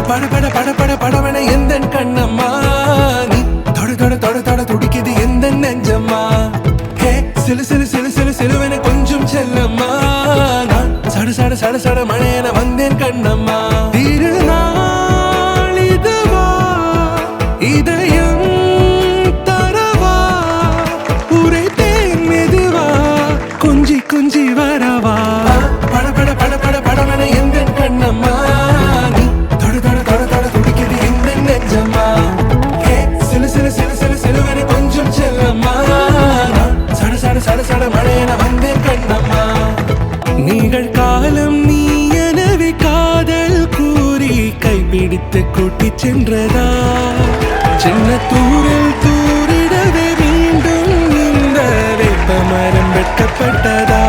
பட பட பட பட படவன எந்த கண்ணம்மா நீ தொட தொட தொட தொட துடிக்குது எந்த நெஞ்சம்மா ஹே சிலு சிலு சிலு சிலு சிலுவன கொஞ்சம் செல்லம்மா நான் சட சட சட சட மழையன வந்தேன் கண்ணம்மா திருநாள் இதுவா இதயம் தரவா உரைத்தேன் மெதுவா கொஞ்சி கொஞ்சி வரவா பட பட பட பட படவன எந்த கண்ணம்மா நீ தொட தொட தொட தொட துடிக்குது எந்த நெஞ்சம்மா ஹே சிலு சிலு சிலு சிலு சிலுவன கொஞ்சம் செல்லம்மா நான் சட சட சட சட மழையன வந்தேன் கண்ணம்மா நிகழ்காலம் நீ எனவே காதல் கூறி கைப்பிடித்து கூட்டி சென்றதா சின்ன தூரில் தூரிடவே மீண்டும் இந்த வேப்ப மரம் வெட்டப்பட்டதா